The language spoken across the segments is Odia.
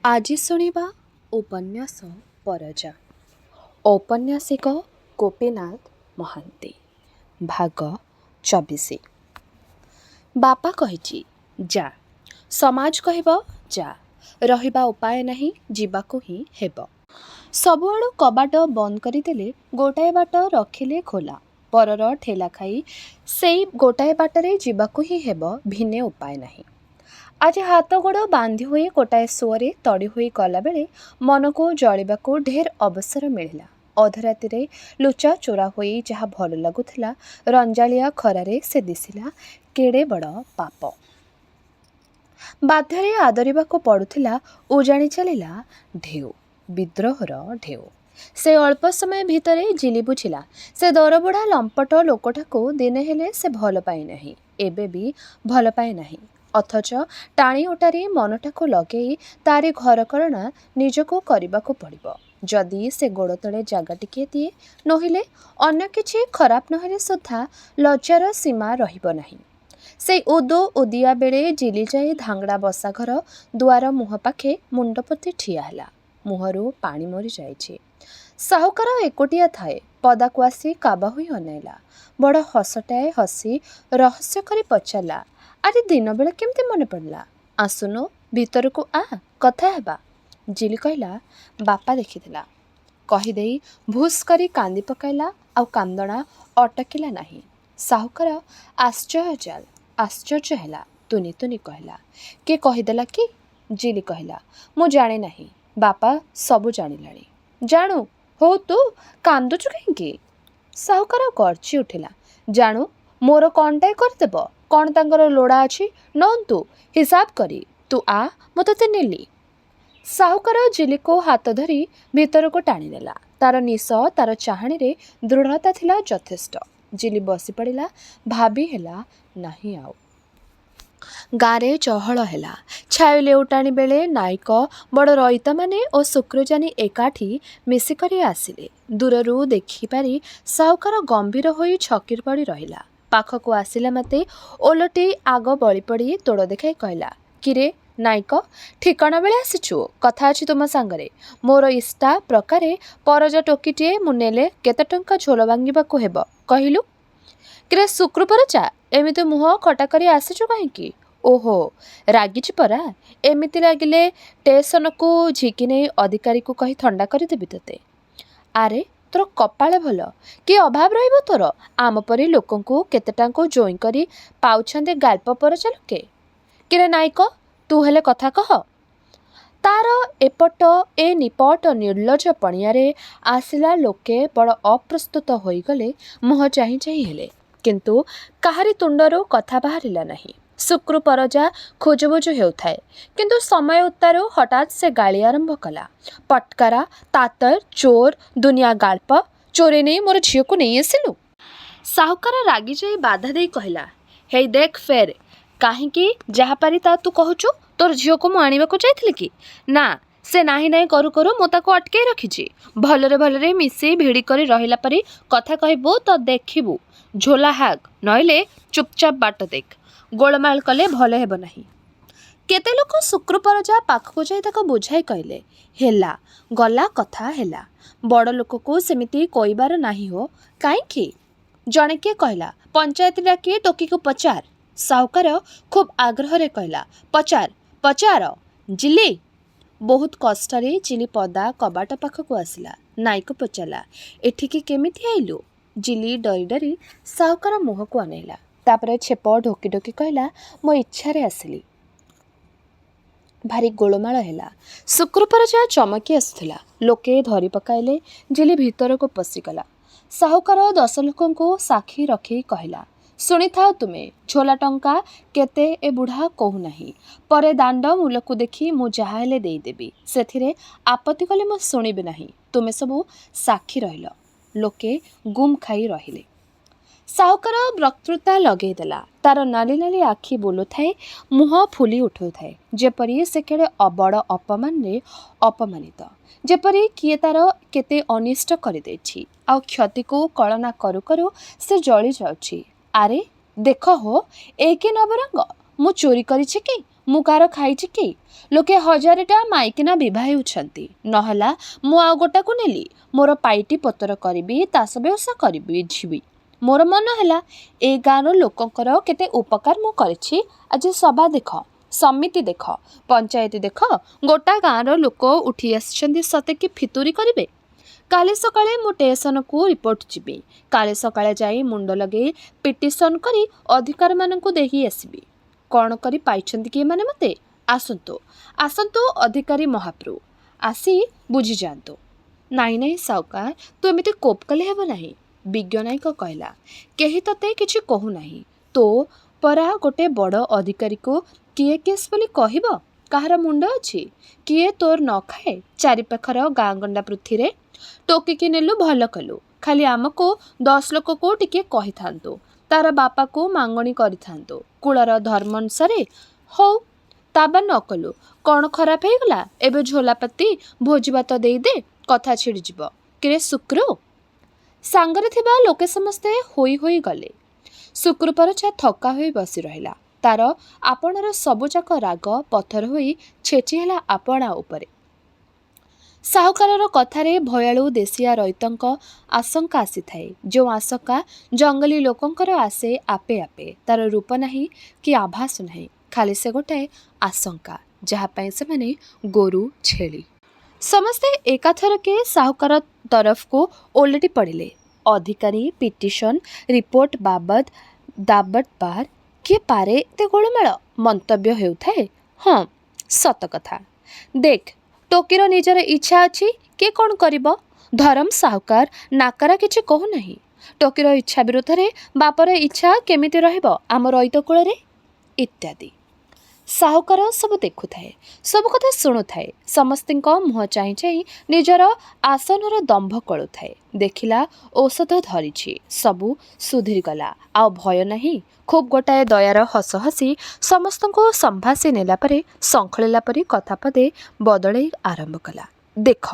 ଆଜି ଶୁଣିବା ଉପନ୍ୟାସ ପରଜା। ଔପନ୍ୟାସିକ ଗୋପୀନାଥ ମହାନ୍ତି। ଭାଗ 24। ବାପା କହିଛି ଯା, ସମାଜ କହିବ ଯା, ରହିବା ଉପାୟ ନାହିଁ, ଯିବାକୁ ହିଁ ହେବ। ସବୁଆଡ଼ୁ କବାଟ ବନ୍ଦ କରିଦେଲେ, ଗୋଟାଏ ବାଟ ରଖିଲେ ଖୋଲା। ପରର ଠେଲା ଖାଇ ସେଇ ଗୋଟାଏ ବାଟରେ ଯିବାକୁ ହିଁ ହେବ, ଭିନେ ଉପାୟ ନାହିଁ। ଆଜି ହାତ ଗୋଡ଼ ବାନ୍ଧି ହୋଇ ଗୋଟାଏ ସୁଅରେ ତଡ଼ି ହୋଇ ଗଲାବେଳେ ମନକୁ ଜଳିବାକୁ ଢେର ଅବସର ମିଳିଲା। ଅଧରାତିରେ ଲୁଚା ଚୋରା ହୋଇ ଯାହା ଭଲ ଲାଗୁଥିଲା, ରଞ୍ଜାଳିଆ ଖରାରେ ସେ ଦିଶିଲା କେଡ଼େ ବଡ଼ ପାପ। ବାଧ୍ୟରେ ଆଦରିବାକୁ ପଡ଼ୁଥିଲା। ଉଜାଣି ଚାଲିଲା ଢେଉ, ବିଦ୍ରୋହର ଢେଉ। ସେ ଅଳ୍ପ ସମୟ ଭିତରେ ଜିଲି ବୁଝିଲା, ସେ ଦରବୁଢ଼ା ଲମ୍ପଟ ଲୋକଟାକୁ ଦିନେ ହେଲେ ସେ ଭଲ ପାଇନାହିଁ, ଏବେ ବି ଭଲ ପାଏ ନାହିଁ। ଅଥଚ ଟାଣି ଓଟାରି ମନଟାକୁ ଲଗେଇ ତାରି ଘରକରଣା ନିଜକୁ କରିବାକୁ ପଡ଼ିବ। ଯଦି ସେ ଗୋଡ଼ ତଳେ ଜାଗା ଟିକିଏ ଦିଏ, ନୋହିଲେ ଅନ୍ୟ କିଛି ଖରାପ ନହେଲେ ସୁଦ୍ଧା ଲଜ୍ଜାର ସୀମା ରହିବ ନାହିଁ। ସେଇ ଉଦୁ ଉଦିଆ ବେଳେ ଜିଲି ଯାଇ ଧାଙ୍ଗଡ଼ା ବସାଘର ଦୁଆର ମୁହଁ ପାଖେ ମୁଣ୍ଡ ପୋତି ଠିଆ ହେଲା। ମୁହଁରୁ ପାଣି ମରିଯାଇଛି। ସାହୁକାର ଏକୁଟିଆ ଥାଏ। ପଦାକୁ ଆସି କାବା ହୋଇ ଅନାଇଲା। ବଡ଼ ହସଟାଏ ହସି ରହସ୍ୟ କରି ପଚାରିଲା, ଆରେ ଦିନବେଳେ କେମିତି ମନେ ପଡ଼ିଲା? ଆସୁନୁ ଭିତରକୁ ଆ, କଥା ହେବା। ଜିଲି କହିଲା, ବାପା ଦେଖିଥିଲା। କହିଦେଇ ଭୁସ୍ କରି କାନ୍ଦି ପକାଇଲା। ଆଉ କାନ୍ଦଣା ଅଟକିଲା ନାହିଁ। ସାହୁକାର ଆଶ୍ଚର୍ଯ୍ୟ ହେଲା। ତୁନି ତୁନି କହିଲା, କିଏ କହିଦେଲା କି? ଜିଲି କହିଲା, ମୁଁ ଜାଣେ ନାହିଁ, ବାପା ସବୁ ଜାଣିଲାଣି। ଜାଣୁ? ହଉ ତୁ କାନ୍ଦୁଛୁ କାହିଁକି? ସାହୁକାର ଗର୍ଜି ଉଠିଲା, ଜାଣୁ ମୋର କ'ଣଟାଏ କରିଦେବ? କ'ଣ ତାଙ୍କର ଲୋଡ଼ା ଅଛି? ନଅନ୍ତୁ ହିସାବ କରି। ତୁ ଆ, ମୁଁ ତୋତେ ନେଲି। ସାହୁକାର ଜିଲିକୁ ହାତ ଧରି ଭିତରକୁ ଟାଣିନେଲା। ତାର ନିଶ, ତାର ଚାହାଣୀରେ ଦୃଢ଼ତା ଥିଲା ଯଥେଷ୍ଟ। ଜିଲି ବସି ପଡ଼ିଲା। ଭାବି ହେଲା ନାହିଁ ଆଉ। ଗାଁରେ ଚହଳ ହେଲା। ଛାଇ ଲେଉଟାଣି ବେଳେ ନାଇକ ବଡ଼ ରଇତାମାନେ ଓ ଶୁକ୍ରଜାନୀ ଏକାଠି ମିଶିକରି ଆସିଲେ। ଦୂରରୁ ଦେଖିପାରି ସାହୁକାର ଗମ୍ଭୀର ହୋଇ ଛକିର ପଡ଼ି ରହିଲା। ପାଖକୁ ଆସିଲା ମାତ୍ରେ ଓଲଟି ଆଗ ବଳି ପଡ଼ି ତୋଡ଼ ଦେଖାଇ କହିଲା, କିରେ ନାଇକ, ଠିକଣା ବେଳେ ଆସିଛୁ? କଥା ଅଛି ତୁମ ସାଙ୍ଗରେ। ମୋର ଇଷ୍ଟା ପ୍ରକାରେ ପରଜା ଟୋକିଟିଏ ମୁଁ ନେଲେ କେତେ ଟଙ୍କା ଝୋଲ ଭାଙ୍ଗିବାକୁ ହେବ କହିଲୁ? କିରେ ଶୁକ୍ରପରଜା, ଏମିତି ମୁହଁ ଖଟା କରି ଆସିଛୁ କାହିଁକି? ଓହୋ, ରାଗିଛି ପରା। ଏମିତି ଲାଗିଲେ ଷ୍ଟେସନକୁ ଝିକି ନେଇ ଅଧିକାରୀକୁ କହି ଥଣ୍ଡା କରିଦେବି ତୋତେ। ଆରେ ତୋର କପାଳ ଭଲ, କି ଅଭାବ ରହିବ ତୋର? ଆମ ପରି ଲୋକଙ୍କୁ କେତେଟାଙ୍କୁ ଜୋଇଁ କରି ପାଉଛନ୍ତି ଗାଳ୍ପ ପରଜା ଲୋକେ। କିରେ ନାଇକ, ତୁ ହେଲେ କଥା କହ। ତାର ଏପଟ ଏ ନିପଟ ନିର୍ଲଜ ପଣିଆରେ ଆସିଲା ଲୋକେ ବଡ଼ ଅପ୍ରସ୍ତୁତ ହୋଇଗଲେ। ମୁହଁ ଚାହିଁ ଚାହିଁ ହେଲେ, କିନ୍ତୁ କାହାରି ତୁଣ୍ଡରୁ କଥା ବାହାରିଲା ନାହିଁ। ଶୁକ୍ରପରଜା ଖୋଜୁବୁଜୁ ହେଉଥାଏ, କିନ୍ତୁ ସମୟ ଉତ୍ତାରୁ ହଠାତ୍ ସେ ଗାଳି ଆରମ୍ଭ କଲା, ପଟକାରା, ତାତର, ଚୋର, ଦୁନିଆ ଗାଳ୍ପ, ଚୋରେଇ ନେଇ ମୋର ଝିଅକୁ ନେଇ ଆସିଲୁ। ସାହୁକାର ରାଗିଯାଇ ବାଧା ଦେଇ କହିଲା, ହେଇ ଦେଖ ଫେର, କାହିଁକି ଯାହା ପାରି ତା ତୁ କହୁଛୁ? ତୋର ଝିଅକୁ ମୁଁ ଆଣିବାକୁ ଯାଇଥିଲି କି? ନା, ସେ ନାହିଁ ନାହିଁ କରୁ କରୁ ମୁଁ ତାକୁ ଅଟକେଇ ରଖିଛି। ଭଲରେ ଭଲରେ ମିଶି ଭିଡ଼ି କରି ରହିଲା ପରି କଥା କହିବୁ ତ ଦେଖିବୁ ଝୋଲା ହାଗ, ନଇଲେ ଚୁପଚାପ ବାଟ ଦେଖ। ଗୋଳମାଳ କଲେ ଭଲ ହେବ ନାହିଁ। କେତେ ଲୋକ ଶୁକ୍ରପରଜା ପାଖକୁ ଯାଇ ତାକୁ ବୁଝାଇ କହିଲେ, ହେଲା, ଗଲା କଥା ହେଲା। ବଡ଼ ଲୋକକୁ ସେମିତି କହିବାର ନାହିଁ ହୋ। କାହିଁକି? ଜଣେ କିଏ କହିଲା, ପଞ୍ଚାୟତ ଡାକି ଟୋକିକୁ ପଚାର। ସାହୁକାର ଖୁବ୍ ଆଗ୍ରହରେ କହିଲା, ପଚାର ପଚାର ଜିଲି। ବହୁତ କଷ୍ଟରେ ଜିଲି ପଦା କବାଟ ପାଖକୁ ଆସିଲା। ନାଇକ ପଚାରିଲା, ଏଠିକି କେମିତି ଆଇଲୁ? ଜିଲି ଡରି ଡରି ସାହୁକାର ମୁହଁକୁ ଅନେଇଲା। ତାପରେ ଛେପ ଢୋକି ଢୋକି କହିଲା, ମୋ ଇଚ୍ଛାରେ ଆସିଲି। ଭାରି ଗୋଳମାଳ ହେଲା। ଶୁକ୍ରପରଜା ଚମକି ଆସୁଥିଲା। ଲୋକେ ଧରି ପକାଇଲେ। ଜିଲି ଭିତରକୁ ପଶିଗଲା। ସାହୁକାର 10 ଲୋକଙ୍କୁ ସାକ୍ଷୀ ରଖି କହିଲା, ଶୁଣିଥାଅ ତୁମେ, ଝୋଲା ଟଙ୍କା କେତେ ଏ ବୁଢ଼ା କହୁନାହିଁ। ପରେ ଦାଣ୍ଡ ମୂଲକୁ ଦେଖି ମୁଁ ଯାହା ହେଲେ ଦେଇଦେବି। ସେଥିରେ ଆପତ୍ତି କଲେ ମୁଁ ଶୁଣିବି ନାହିଁ। ତୁମେ ସବୁ ସାକ୍ଷୀ ରହିଲ। ଲୋକେ ଗୁମ୍ ଖାଇ ରହିଲେ। ସାହୁକାର ବକ୍ତୃତା ଲଗେଇଦେଲା। ତାର ନାଲି ନାଲି ଆଖି ବୁଲୁଥାଏ, ମୁହଁ ଫୁଲି ଉଠୁଥାଏ, ଯେପରି ସେ କେଡ଼େ ବଡ଼ ଅପମାନରେ ଅପମାନିତ, ଯେପରି କିଏ ତାର କେତେ ଅନିଷ୍ଟ କରିଦେଇଛି, ଆଉ କ୍ଷତିକୁ କଳନା କରୁ କରୁ ସେ ଜଳି ଯାଉଛି। ଆରେ ଦେଖ ହୋ, ଏ କି ନବରଙ୍ଗ! ମୁଁ ଚୋରି କରିଛି କି? ମୁଁ କାହାର ଖାଇଛି କି? ଲୋକେ 1000ଟା ମାଇକିନା ବିଭା ହେଉଛନ୍ତି, ନହେଲା ମୁଁ ଆଉ ଗୋଟାକୁ ନେଲି। ମୋର ପାଇଟି ପତର କରିବି, ତାସ ବ୍ୟବସାୟ କରିବି ଝିବି। ମୋର ମନ ହେଲା ଏ ଗାଁର ଲୋକଙ୍କର କେତେ ଉପକାର ମୁଁ କରିଛି। ଆଜି ସଭା ଦେଖ, ସମିତି ଦେଖ, ପଞ୍ଚାୟତ ଦେଖ, ଗୋଟା ଗାଁର ଲୋକ ଉଠି ଆସିଛନ୍ତି ସତେ କି ଫିତୁରି କରିବେ। କାଲି ସକାଳେ ମୁଁ ଷ୍ଟେସନକୁ ରିପୋର୍ଟ ଯିବି। କାଲି ସକାଳେ ଯାଇ ମୁଣ୍ଡ ଲଗେଇ ପିଟିସନ୍ କରି ଅଧିକାରୀମାନଙ୍କୁ ଦେଇ ଆସିବି। କ'ଣ କରି ପାଇଛନ୍ତି କି ଏମାନେ ମୋତେ? ଆସନ୍ତୁ ଆସନ୍ତୁ ଅଧିକାରୀ ମହାପ୍ରଭୁ, ଆସି ବୁଝିଯାଆନ୍ତୁ। ନାଇଁ ନାଇଁ ସାଉକାର, ତୁ ଏମିତି କୋପ କଲେ ହେବ ନାହିଁ। ବିଜ୍ଞ ନାୟକ କହିଲା, କେହି ତତେ କିଛି କହୁନାହିଁ। ତୋ ପରା ଗୋଟେ ବଡ଼ ଅଧିକାରୀକୁ କିଏ କେସ୍ ବୋଲି କହିବ? କାହାର ମୁଣ୍ଡ ଅଛି? କିଏ ତୋର ନ ଖାଏ? ଚାରିପାଖର ଗାଁ ଗଣ୍ଡା ପୃଥିରେ ଟୋକିକି ନେଲୁ, ଭଲ କଲୁ। ଖାଲି ଆମକୁ 10 ଲୋକକୁ ଟିକେ କହିଥାନ୍ତୁ, ତାର ବାପାକୁ ମାଙ୍ଗଣି କରିଥାନ୍ତୁ କୁଳର ଧର୍ମ ଅନୁସାରେ। ହଉ, ତା ବା ନ କଲୁ, କ'ଣ ଖରାପ ହେଇଗଲା? ଏବେ ଝୋଲାପାତି ଭୋଜିଭାତ ଦେଇଦେ, କଥା ଛିଡ଼ିଯିବ। କିରେ ଶୁକ୍ରୁ? ସାଙ୍ଗରେ ଥିବା ଲୋକେ ସମସ୍ତେ ହୋଇ ହୋଇ ଗଲେ। ଶୁକ୍ରୁ ପରଛା ଥକା ହୋଇ ବସି ରହିଲା। ତାର ଆପଣାର ସବୁଯାକ ରାଗ ପଥର ହୋଇ ଛେଚି ହେଲା ଆପଣା ଉପରେ। ସାହୁକାରର କଥାରେ ଭୟାଳୁ ଦେଶିଆ ରଇତଙ୍କ ଆଶଙ୍କା ଆସିଥାଏ। ଯେଉଁ ଆଶଙ୍କା ଜଙ୍ଗଲୀ ଲୋକଙ୍କର ଆସେ ଆପେ ଆପେ। ତାର ରୂପ ନାହିଁ କି ଆଭାସ ନାହିଁ, ଖାଲି ସେ ଗୋଟାଏ ଆଶଙ୍କା, ଯାହା ପାଇଁ ସେମାନେ ଗୋରୁ ଛେଳି ସମସ୍ତେ ଏକାଥରକେ ସାହୁକାର ତରଫକୁ ଓଲଟି ପଡ଼ିଲେ। ଅଧିକାରୀ, ପିଟିସନ୍, ରିପୋର୍ଟ ବାବଦ ଦାବତବାର, କିଏ ପାରେ ଏତେ ଗୋଳମାଳ? ମନ୍ତବ୍ୟ ହେଉଥାଏ, ହଁ ସତ କଥା। ଦେଖ, ଟୋକିର ନିଜର ଇଚ୍ଛା ଅଛି, କିଏ କ'ଣ କରିବ? ଧରମ ସାହୁକାର ନାକାରା କିଛି କହୁନାହିଁ। ଟୋକିର ଇଚ୍ଛା ବିରୁଦ୍ଧରେ ବାପର ଇଚ୍ଛା କେମିତି ରହିବ ଆମ ରଇତ କୂଳରେ? ଇତ୍ୟାଦି। ସାହୁକାର ସବୁ ଦେଖୁଥାଏ, ସବୁ କଥା ଶୁଣୁଥାଏ। ସମସ୍ତଙ୍କ ମୁହଁ ଚାହିଁ ଚାହିଁ ନିଜର ଆସନର ଦମ୍ଭ କଳୁଥାଏ। ଦେଖିଲା ଔଷଧ ଧରିଛି, ସବୁ ସୁଧୁରିଗଲା, ଆଉ ଭୟ ନାହିଁ। ଖୁବ୍ ଗୋଟାଏ ଦୟାର ହସ ହସି ସମସ୍ତଙ୍କୁ ସମ୍ଭାଷି ନେଲା ପରେ ଶଙ୍ଖଳିଲା ପରି କଥା ପଦେ ବଦଳେଇ ଆରମ୍ଭ କଲା। ଦେଖ,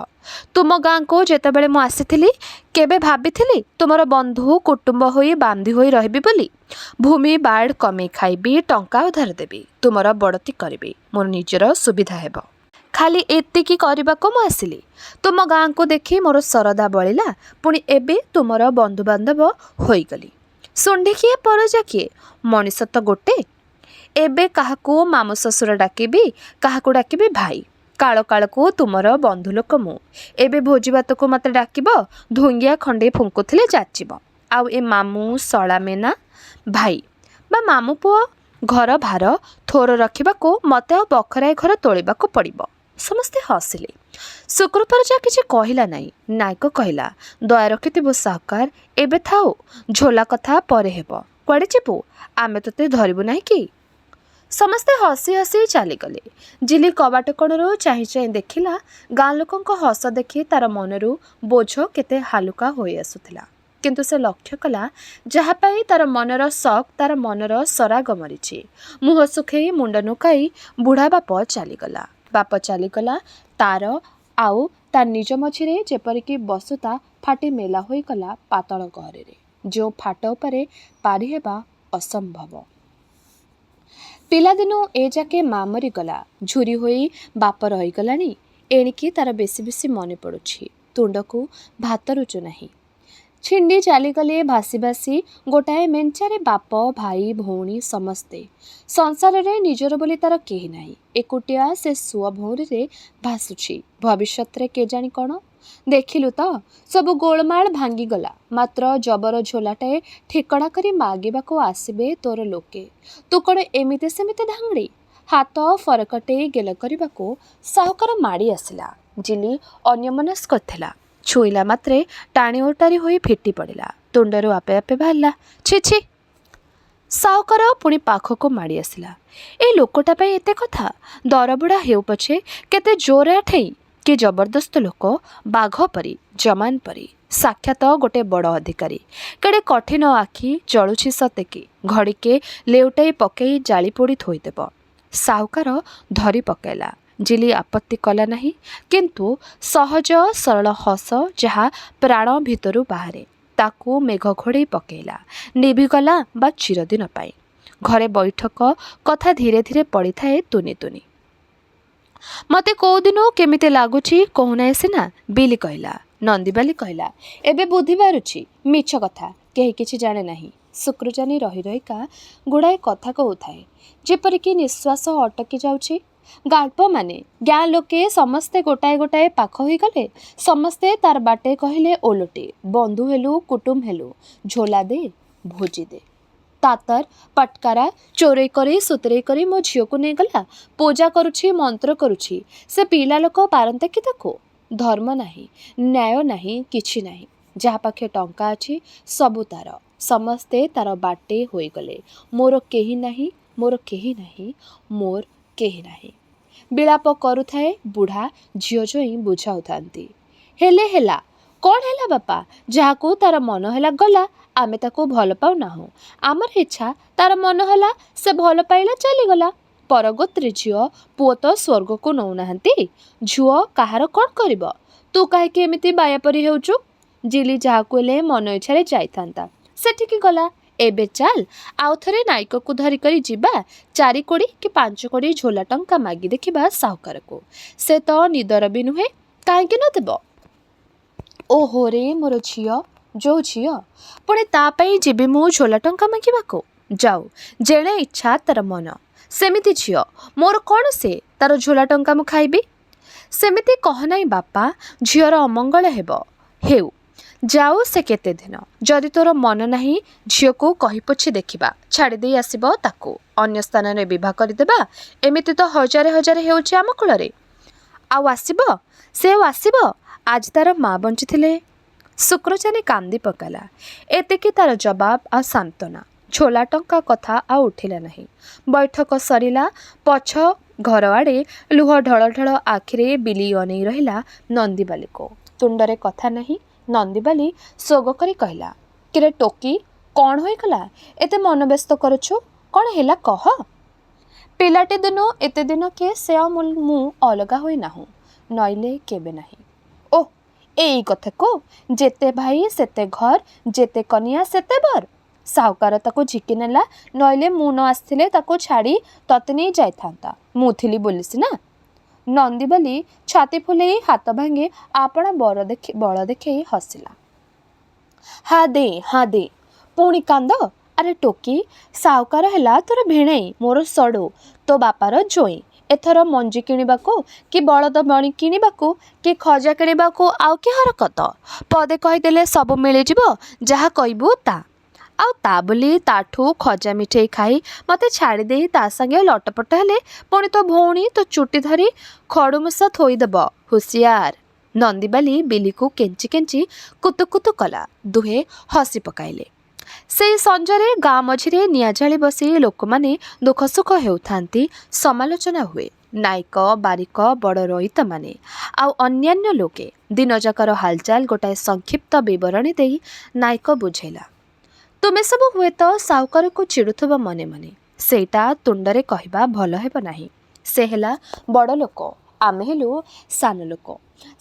ତୁମ ଗାଁକୁ ଯେତେବେଳେ ମୁଁ ଆସିଥିଲି, କେବେ ଭାବିଥିଲି ତୁମର ବନ୍ଧୁ କୁଟୁମ୍ବ ହୋଇ ବାନ୍ଧି ହୋଇ ରହିବି ବୋଲି? ଭୂମି ବାଡ଼ କମେଇ ଖାଇବି, ଟଙ୍କା ଉଧାର ଦେବି, ତୁମର ବଡ଼ତି କରିବି, ମୋର ନିଜର ସୁବିଧା ହେବ। ଖାଲି ଏତିକି କରିବାକୁ ମୁଁ ଆସିଲି। ତୁମ ଗାଁକୁ ଦେଖି ମୋର ଶରଦା ବଳିଲା, ପୁଣି ଏବେ ତୁମର ବନ୍ଧୁବାନ୍ଧବ ହୋଇଗଲି। ଶୁଣ୍ଢି କିଏ, ପରଜା କିଏ? ମଣିଷ ତ ଗୋଟେ। ଏବେ କାହାକୁ ମାମୁଁ ଶ୍ୱଶୁର ଡାକିବି, କାହାକୁ ଡାକିବି ଭାଇ। କାଳ କାଳକୁ ତୁମର ବନ୍ଧୁ ଲୋକ ମୁଁ। ଏବେ ଭୋଜିଭାତକୁ ମୋତେ ଡାକିବ, ଧୁଙ୍ଗିଆ ଖଣ୍ଡେ ଫୁଙ୍କୁଥିଲେ ଯାଚିବ। ଆଉ ଏ ମାମୁଁ ଶଳା ମେନା ଭାଇ ବା ମାମୁଁ ପୁଅ ଘର ଭାର ଥୋର ରଖିବାକୁ ମୋତେ ଆଉ ବଖରାଏ ଘର ତୋଳିବାକୁ ପଡ଼ିବ। ସମସ୍ତେ ହସିଲେ। ଶୁକ୍ରୁ ପରଜା କିଛି କହିଲା ନାହିଁ। ନାୟକ କହିଲା, ଦୟା ରଖିଥିବୁ ସାହୁକାର, ଏବେ ଥାଉ, ଝୋଲା କଥା ପରେ ହେବ। କୁଆଡ଼େ ଯିବୁ? ଆମେ ତୋତେ ଧରିବୁ ନାହିଁ କି? ସମସ୍ତେ ହସି ହସି ଚାଲିଗଲେ। ଝିଲି କବାଟ କୋଣରୁ ଚାହିଁ ଚାହିଁ ଦେଖିଲା, ଗାଁ ଲୋକଙ୍କ ହସ ଦେଖି ତାର ମନରୁ ବୋଝ କେତେ ହାଲୁକା ହୋଇ ଆସୁଥିଲା। କିନ୍ତୁ ସେ ଲକ୍ଷ୍ୟ କଲା, ଯାହା ପାଇଁ ତାର ମନର ଶକ୍, ତାର ମନର ସରାଗ ମରିଛି। ମୁହଁ ଶୁଖେଇ ମୁଣ୍ଡ ନୁକାଇ ବୁଢ଼ା ବାପ ଚାଲିଗଲା। ବାପ ଚାଲିଗଲା, ତାର ଆଉ ତା ନିଜ ମଝିରେ ଯେପରିକି ବସୁତା ଫାଟି ମେଲା ହୋଇଗଲା ପାତଳ ଗହରରେ, ଯେଉଁ ଫାଟ ଉପରେ ପାରି ହେବା ଅସମ୍ଭବ। ପିଲାଦିନୁ ଏ ଯାକେ ମା ମରିଗଲା, ଝୁରି ହୋଇ ବାପ ରହିଗଲାଣି। ଏଣିକି ତାର ବେଶୀ ବେଶୀ ମନେ ପଡ଼ୁଛି। ତୁଣ୍ଡକୁ ଭାତ ରୁଚୁ ନାହିଁ। ଛିଣ୍ଡି ଚାଲିଗଲେ ଭାସି ଭାସି ଗୋଟାଏ ମେଞ୍ଚାରେ ବାପ, ଭାଇ, ଭଉଣୀ ସମସ୍ତେ। ସଂସାରରେ ନିଜର ବୋଲି ତାର କେହି ନାହିଁ। ଏକୁଟିଆ ସେ ସୁଅ ଭଉଁରୀରେ ଭାସୁଛି। ଭବିଷ୍ୟତରେ କେଜାଣି କ'ଣ? ଦେଖିଲୁ ତ, ସବୁ ଗୋଳମାଳ ଭାଙ୍ଗିଗଲା। ମାତ୍ର ଜବର ଝୋଲାଟାଏ ଠିକଣା କରି ମାଗିବାକୁ ଆସିବେ ତୋର ଲୋକେ। ତୁ କ'ଣ ଏମିତି ସେମିତି ଧାଙ୍ଗଡ଼ି? ହାତ ଫରକଟେଇ ଗେଲ କରିବାକୁ ସାହୁକାର ମାଡ଼ି ଆସିଲା। ଝିଲି ଅନ୍ୟମନସ୍କ ଥିଲା। ଛୁଇଁଲା ମାତ୍ରେ ଟାଣି ଓଟାରି ହୋଇ ଫିଟି ପଡ଼ିଲା। ତୁଣ୍ଡରୁ ଆପେ ଆପେ ବାହାରିଲା, ଛି ଛି। ସାହୁକାର ପୁଣି ପାଖକୁ ମାଡ଼ି ଆସିଲା। ଏ ଲୋକଟା ପାଇଁ ଏତେ କଥା? ଦରବୁଢ଼ା ହେଉ ପଛେ କେତେ ଜୋର ଆଠେଇ, କି ଜବରଦସ୍ତ ଲୋକ, ବାଘ ପରି, ଜମାନ ପରି। ସାକ୍ଷାତ ଗୋଟେ ବଡ଼ ଅଧିକାରୀ। କେଡ଼େ କଠିନ ଆଖି, ଜଳୁଛି ସତେକି। ଘଡ଼ିକେ ଲେଉଟାଇ ପକେଇ ଜାଳି ପୋଡ଼ି ଥୋଇଦେବ। ସାହୁକାର ଧରି ପକାଇଲା। ଝିଲି ଆପତ୍ତି କଲା ନାହିଁ, କିନ୍ତୁ ସହଜ ସରଳ ହସ ଯାହା ପ୍ରାଣ ଭିତରୁ ବାହାରେ, ତାକୁ ମେଘ ଘୋଡ଼େଇ ପକେଇଲା। ନିଭିଗଲା ବା ଚିରଦିନ ପାଇଁ। ଘରେ ବୈଠକ କଥା ଧୀରେ ଧୀରେ ପଡ଼ିଥାଏ ତୁନି ତୁନି। ମୋତେ କେଉଁଦିନୁ କେମିତି ଲାଗୁଛି କହୁନାହିଁ ସିନା, ବିଲି କହିଲା। ନନ୍ଦିବାଲି କହିଲା, ଏବେ ବୁଦ୍ଧି ବାହାରୁଛି। ମିଛ କଥା, କେହି କିଛି ଜାଣେ ନାହିଁ। ଶୁକ୍ରଜାନୀ ରହି ରହିକା ଗୁଡ଼ାଏ କଥା କହୁଥାଏ, ଯେପରିକି ନିଶ୍ୱାସ ଅଟକି ଯାଉଛି। ଗାଳ୍ପମାନେ ଗାଁ ଲୋକେ ସମସ୍ତେ ଗୋଟାଏ ଗୋଟାଏ ପାଖ ହୋଇଗଲେ, ସମସ୍ତେ ତାର ବାଟେ କହିଲେ ଓଲଟେ। ବନ୍ଧୁ ହେଲୁ, କୁଟୁମ୍ବ ହେଲୁ, ଝୋଲା ଦେ, ଭୋଜି ଦେ। ତାତର ପଟକାରା ଚୋରେଇ କରି ସୁତରେଇ କରି ମୋ ଝିଅକୁ ନେଇଗଲା। ପୂଜା କରୁଛି, ମନ୍ତ୍ର କରୁଛି। ସେ ପିଲା ଲୋକ ପାରନ୍ତେ କି ତାକୁ? ଧର୍ମ ନାହିଁ, ନ୍ୟାୟ ନାହିଁ, କିଛି ନାହିଁ। ଯାହା ପାଖେ ଟଙ୍କା ଅଛି ସବୁ ତାର। ସମସ୍ତେ ତାର ବାଟେ ହୋଇଗଲେ। ମୋର କେହି ନାହିଁ, ମୋର କେହି ନାହିଁ, ମୋର କେହି ନାହିଁ। ବିଳାପ କରୁଥାଏ ବୁଢ଼ା। ଝିଅ ଜୋଇଁ ବୁଝାଉଥାନ୍ତି। ହେଲେ ହେଲା କ'ଣ ହେଲା ବାପା? ଯାହାକୁ ତାର ମନ ହେଲା ଗଲା। ଆମେ ତାକୁ ଭଲ ପାଉନାହୁଁ। ଆମର ଇଚ୍ଛା, ତାର ମନ ହେଲା, ସେ ଭଲ ପାଇଲା, ଚାଲିଗଲା। ପରଗୋତ୍ରୀ ଝିଅ, ପୁଅ ତ ସ୍ୱର୍ଗକୁ ନେଉନାହାନ୍ତି। ଝୁଅ କାହାର କ'ଣ କରିବ? ତୁ କାହିଁକି ଏମିତି ବାୟା ପରି ହେଉଛୁ? ଜିଲି ଯାହାକୁ ହେଲେ ମନ ଇଚ୍ଛାରେ ଯାଇଥାନ୍ତା, ସେଠିକି ଗଲା। ଏବେ ଚାଲ ଆଉ ଥରେ ନାୟକକୁ ଧରିକରି ଯିବା। 4 କୋଡ଼ି କି 5 କୋଡ଼ି ଝୋଲା ଟଙ୍କା ମାଗି ଦେଖିବା ସାହୁକାରକୁ। ସେ ତ ନିଦର ବି ନୁହେଁ, କାହିଁକି ନ ଦେବ? ଓହୋ ରେ ମୋର ଝିଅ, ଯୋଉ ଝିଅ, ପୁଣି ତା ପାଇଁ ଯିବି ମୁଁ ଝୋଲା ଟଙ୍କା ମାଗିବାକୁ? ଯାଉ, ଯେଣେ ଇଚ୍ଛା ତାର ମନ। ସେମିତି ଝିଅ ମୋର କ'ଣ, ସେ ତାର ଝୋଲା ଟଙ୍କା ମୁଁ ଖାଇବି? ସେମିତି କହ ନାହିଁ ବାପା, ଝିଅର ଅମଙ୍ଗଳ ହେବ। ହେଉ, ଯାଉ ସେ କେତେ ଦିନ। ଯଦି ତୋର ମନ ନାହିଁ, ଝିଅକୁ କହିପୋଛି ଦେଖିବା, ଛାଡ଼ିଦେଇ ଆସିବ ତାକୁ। ଅନ୍ୟ ସ୍ଥାନରେ ବିବାହ କରିଦେବା। ଏମିତି ତ ହଜାରେ ହଜାରେ ହେଉଛି ଆମ କୁଳରେ। ଆଉ ଆସିବ? ସେ ଆଉ ଆସିବ? ଆଜି ତାର ମା ବଞ୍ଚିଥିଲେ। ଶୁକ୍ରଜାନୀ କାନ୍ଦି ପକାଇଲା। ଏତିକି ତାର ଜବାବ ଆଉ ସାନ୍ତ୍ୱନା। ଝୋଲା ଟଙ୍କା କଥା ଆଉ ଉଠିଲା ନାହିଁ। ବୈଠକ ସରିଲା। ପଛ ଘର ଆଡ଼େ ଲୁହ ଢଳ ଢଳ ଆଖିରେ ବିଲି ଅନେଇ ରହିଲା ନନ୍ଦିବାଲିକୁ। ତୁଣ୍ଡରେ କଥା ନାହିଁ। ନନ୍ଦିବାଲି ସୋଗ କରି କହିଲା, କିରେ ଟୋକି, କ'ଣ ହୋଇଗଲା? ଏତେ ମନ ବ୍ୟସ୍ତ କରୁଛୁ? କ'ଣ ହେଲା କହ? ପିଲାଟି ଦିନୁ ଏତେ ଦିନ କେ ସେ ଆଉ ମୁଁ ଅଲଗା ହୋଇନାହୁଁ, ନଇଲେ କେବେ ନାହିଁ। ଓଃ, ଏଇ କଥାକୁ? ଯେତେ ଭାଇ ସେତେ ଘର, ଯେତେ କନିଆ ସେତେ ବର। ସାହୁକାର ତାକୁ ଝିକି ନେଲା, ନଇଲେ ମୁଁ ନ ଆସିଥିଲେ ତାକୁ ଛାଡ଼ି ତତେ ନେଇ ଯାଇଥାନ୍ତା। ମୁଁ ଥିଲି ବୋଲି ସିନା। ନନ୍ଦିବାଲି ଛାତି ଫୁଲେଇ ହାତ ଭାଙ୍ଗି ଆପଣା ବଳ ଦେଖେଇ ହସିଲା। ହା ଦେ, ପୁଣି କାନ୍ଦ? ଆରେ ଟୋକି, ସାହୁକାର ହେଲା ତୋର ଭିଣେଇ, ମୋର ସଡ଼ୁ, ତୋ ବାପାର ଜୋଇଁ। ଏଥର ମଞ୍ଜି କିଣିବାକୁ, କି ବଳଦ ମଣି କିଣିବାକୁ, କି ଖଜା କିଣିବାକୁ ଆଉ କି ହରକତ? ପଦେ କହିଦେଲେ ସବୁ ମିଳିଯିବ, ଯାହା କହିବୁ ତା। ଆଉ ତା ବୋଲି ତାଠୁ ଖଜା ମିଠେଇ ଖାଇ ମୋତେ ଛାଡ଼ିଦେଇ ତା ସାଙ୍ଗେ ଲଟପଟ ହେଲେ ପୁଣି ତୋ ଭଉଣୀ ତୋ ଚୁଟି ଧରି ଖଡ଼ୁମୂଷ ଥୋଇଦେବ, ହୁସିଆର। ନନ୍ଦିବାଲି ବିଲିକୁ କେଞ୍ଚି କେଞ୍ଚି କୁତୁକୁତୁ କଲା। ଦୁହେଁ ହସି ପକାଇଲେ। ସେଇ ସଞ୍ଜରେ ଗାଁ ମଝିରେ ନିଆଁ ଜାଳି ବସି ଲୋକମାନେ ଦୁଃଖ ସୁଖ ହେଉଥାନ୍ତି। ସମାଲୋଚନା ହୁଏ। ନାୟକ, ବାରିକ, ବଡ଼ ରଇତମାନେ ଆଉ ଅନ୍ୟାନ୍ୟ ଲୋକେ। ଦିନଯାକର ହାଲଚାଲ ଗୋଟାଏ ସଂକ୍ଷିପ୍ତ ବିବରଣୀ ଦେଇ ନାୟକ ବୁଝେଇଲା। ତୁମେ ସବୁ ହୁଏତ ସାହୁକାରକୁ ଚିଡ଼ୁଥିବ ମନେ ମନେ। ସେଇଟା ତୁଣ୍ଡରେ କହିବା ଭଲ ହେବ ନାହିଁ। ସେ ହେଲା ବଡ଼ ଲୋକ, ଆମେ ହେଲୁ ସାନ ଲୋକ।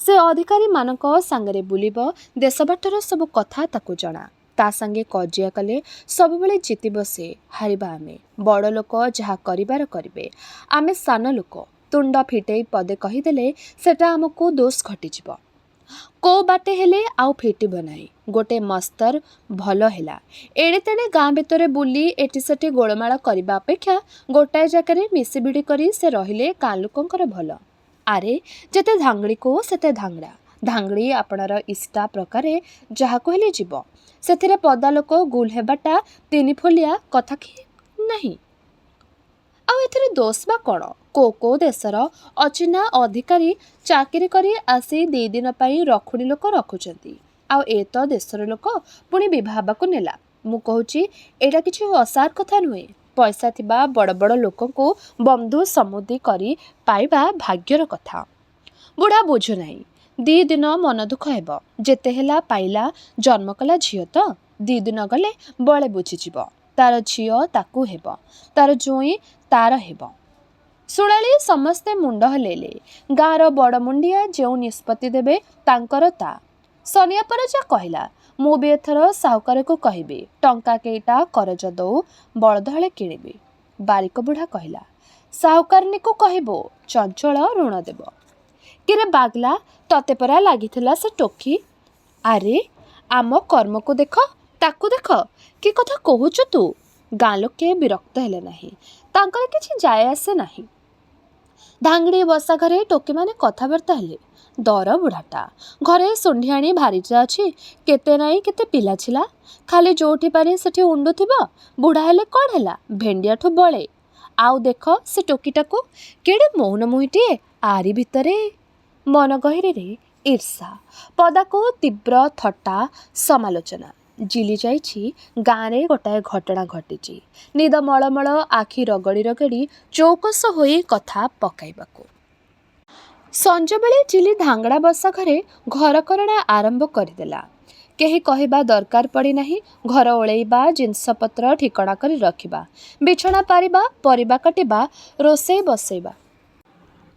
ସେ ଅଧିକାରୀମାନଙ୍କ ସାଙ୍ଗରେ ବୁଲିବ, ଦେଶବାଟର ସବୁ କଥା ତାକୁ ଜଣା। ତା ସାଙ୍ଗେ କଜିଆ କଲେ ସବୁବେଳେ ଜିତିବ ସେ, ହାରିବା ଆମେ। ବଡ଼ ଲୋକ ଯାହା କରିବାର କରିବେ, ଆମେ ସାନ ଲୋକ ତୁଣ୍ଡ ଫିଟେଇ ପଦେ କହିଦେଲେ ସେଟା ଆମକୁ ଦୋଷ ଘଟିଯିବ। କୋଉ ବାଟେ ହେଲେ ଆଉ ଫିଟିବ ନାହିଁ। ଗୋଟେ ମସ୍ତର ଭଲ ହେଲା। ଏଣେ ତେଣେ ଗାଁ ଭିତରେ ବୁଲି ଏଠି ସେଠି ଗୋଳମାଳ କରିବା ଅପେକ୍ଷା ଗୋଟାଏ ଜାଗାରେ ମିଶିବିଡ଼ି କରି ସେ ରହିଲେ ଗାଁ ଲୋକଙ୍କର ଭଲ। ଆରେ ଯେତେ ଧାଙ୍ଗଡ଼ିକୁ ସେତେ ଧାଙ୍ଗଡ଼ା। ଧାଙ୍ଗଡ଼ି ଆପଣାର ଇଷ୍ଟା ପ୍ରକାରେ ଯାହାକୁ ହେଲେ ଯିବ। ସେଥିରେ ପଦା ଲୋକ ଗୁଲ ହେବାଟା ତିନିଫୁଲିଆ କଥା କି ନାହିଁ? ଆଉ ଏଥିରେ ଦୋଷ ବା କ'ଣ? କୋଉ ଦେଶର ଅଚିହ୍ନା ଅଧିକାରୀ ଚାକିରି କରି ଆସି 2 ଦିନ ପାଇଁ ରଖୁଣୀ ଲୋକ ରଖୁଛନ୍ତି। ଆଉ ଏ ତ ଦେଶର ଲୋକ, ପୁଣି ବିଭା ହେବାକୁ ନେଲା। ମୁଁ କହୁଛି ଏଇଟା କିଛି ଅସାର କଥା ନୁହେଁ। ପଇସା ଥିବା ବଡ଼ ବଡ଼ ଲୋକଙ୍କୁ ବନ୍ଧୁ ସମୁଦି କରି ପାଇବା ଭାଗ୍ୟର କଥା। ବୁଢ଼ା ବୁଝୁନାହିଁ। 2 ଦିନ ମନ ଦୁଃଖ ହେବ। ଯେତେ ହେଲା ପାଇଲା, ଜନ୍ମ କଲା ଝିଅ ତ। 2 ଦିନ ଗଲେ ବଳେ ବୁଝିଯିବ। ତାର ଝିଅ ତାକୁ ହେବ, ତାର ଜୋଇଁ ତାର ହେବ। ଶୁଣାଳି ସମସ୍ତେ ମୁଣ୍ଡ ହଲେଇଲେ। ଗାଁର ବଡ଼ ମୁଣ୍ଡିଆ ଯେଉଁ ନିଷ୍ପତ୍ତି ଦେବେ ତାଙ୍କର ତା। ସନିଆ ପରଜା କହିଲା, ମୁଁ ବି ଏଥର ସାହୁକାରକୁ କହିବି ଟଙ୍କା କେଇଟା କରଜ ଦଉ ବଳଦ ହଳେ କିଣିବି। ବାରିକ ବୁଢ଼ା କହିଲା, ସାହୁକାରନୀକୁ କହିବୁ ଚଞ୍ଚଳ ଋଣ ଦେବ। କିରେ ବାଗଲା, ତତେ ପରା ଲାଗିଥିଲା ସେ ଟୋକି। ଆରେ ଆମ କର୍ମକୁ ଦେଖ, ତାକୁ ଦେଖ, କି କଥା କହୁଛୁ ତୁ? ଗାଁ ଲୋକେ ବିରକ୍ତ ହେଲେ ନାହିଁ। ତାଙ୍କର କିଛି ଯାଏ ଆସେ ନାହିଁ। ଧାଙ୍ଗିଡ଼ି ବସା ଘରେ ଟୋକିମାନେ କଥାବାର୍ତ୍ତା ହେଲେ। ଦର ବୁଢ଼ାଟା ଘରେ ସନ୍ଧିଆଣି ଭାରିଜା ଅଛି, କେତେ ନାଇଁ କେତେ ପିଲା ଥିଲା, ଖାଲି ଯୋଉଠି ପାରି ସେଠି ଉଣ୍ଡୁଥିବ। ବୁଢ଼ା ହେଲେ କ'ଣ ହେଲା, ଭେଣ୍ଡିଆଠୁ ବଳେ। ଆଉ ଦେଖ ସେ ଟୋକିଟାକୁ, କେଡ଼େ ମୌନ ମୁହିଁଟିଏ। ଆରି ଭିତରେ ମନ ଗହୀରରେ ଈର୍ଷା, ପଦାକୁ ତୀବ୍ର ଥଟ୍ଟା ସମାଲୋଚନା। ଜିଲି ଯାଇଛି ଗାଁରେ ଗୋଟାଏ ଘଟଣା ଘଟିଛି। ନିଦ ମଳମଳ ଆଖି ରଗଡ଼ି ରଗଡ଼ି ଚୌକସ ହୋଇ କଥା ପକାଇବାକୁ। ସଞ୍ଜବେଳେ ଜିଲି ଧାଙ୍ଗଡ଼ା ବସା ଘରେ ଘରକରଣା ଆରମ୍ଭ କରିଦେଲା। କେହି କହିବା ଦରକାର ପଡ଼ିନାହିଁ। ଘର ଓଳେଇବା, ଜିନିଷପତ୍ର ଠିକଣା କରି ରଖିବା, ବିଛଣା ପାରିବା, ପରିବା କାଟିବା, ରୋଷେଇ ବସେଇବା।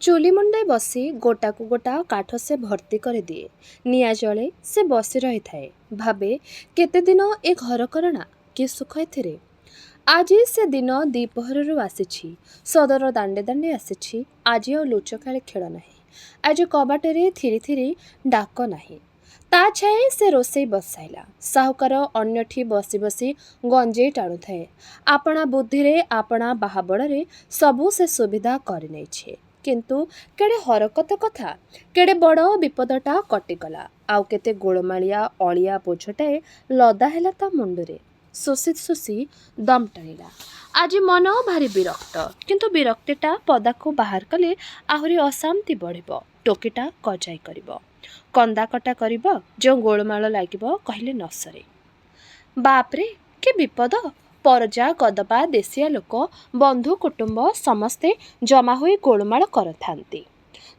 ଚୁଲି ମୁଣ୍ଡେ ବସି ଗୋଟାକୁ ଗୋଟା କାଠ ସେ ଭର୍ତ୍ତି କରିଦିଏ। ନିଆଁ ଜଳେ, ସେ ବସି ରହିଥାଏ, ଭାବେ କେତେଦିନ ଏ ଘରକରଣା, କି ସୁଖ ଏଥିରେ। ଆଜି ସେ ଦିନ ଦ୍ୱିପ୍ରହରରୁ ଆସିଛି। ସଦର ଦାଣ୍ଡେ ଦାଣ୍ଡେ ଆସିଛି। ଆଜି ଆଉ ଲୁଚକାଳି ଖେଳ ନାହିଁ। ଆଜି କବାଟରେ ଥିରି ଥିରି ଡାକ ନାହିଁ। ତା ଛାଏ ସେ ରୋଷେଇ ବସାଇଲା। ସାହୁକାର ଅନ୍ୟଠି ବସି ବସି ଗଞ୍ଜେଇ ଟାଣୁଥାଏ। ଆପଣା ବୁଦ୍ଧିରେ, ଆପଣା ବାହାବଳରେ ସବୁ ସେ ସୁବିଧା କରିନେଇଛି। କିନ୍ତୁ କେଡ଼େ ହରକତ କଥା, କେଡ଼େ ବଡ଼ ବିପଦଟା କଟିଗଲା। ଆଉ କେତେ ଗୋଳମାଳିଆ ଅଳିଆ ବୋଝଟାଏ ଲଦା ହେଲା ତା ମୁଣ୍ଡରେ। ଶୋଷି ଶୋଷି ଦମ୍ ଟାଣିଲା। ଆଜି ମନ ଭାରି ବିରକ୍ତ। କିନ୍ତୁ ବିରକ୍ତିଟା ପଦାକୁ ବାହାର କଲେ ଆହୁରି ଅଶାନ୍ତି ବଢ଼ିବ। ଟୋକିଟା କଜାଇ କରିବ, କନ୍ଦାକଟା କରିବ, ଯେଉଁ ଗୋଳମାଳ ଲାଗିବ କହିଲେ ନ ସରେ। ବାପରେ କି ବିପଦ! ପରଜା ଗଦପା ଦେଶିଆ ଲୋକ, ବନ୍ଧୁ କୁଟୁମ୍ବ ସମସ୍ତେ ଜମା ହୋଇ ଗୋଳମାଳ କରିଥାନ୍ତି।